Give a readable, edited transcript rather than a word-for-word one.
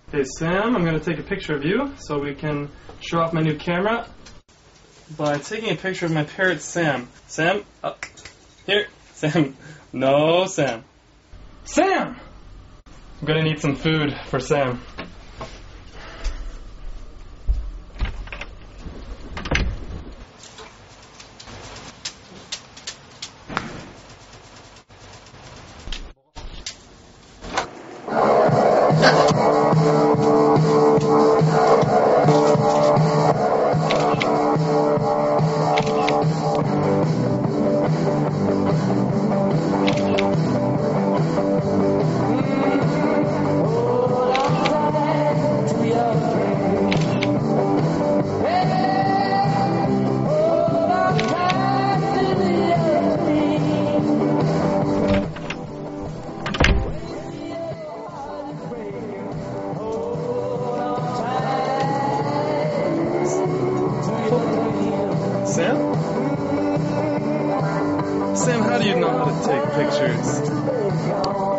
Okay, Sam, I'm going to take a picture of you so we can show off my new camera by taking a picture of my parrot, Sam. Sam, up. Here. Sam. No, Sam. Sam! I'm going to need some food for Sam. Sam? Sam, how do you know how to take pictures?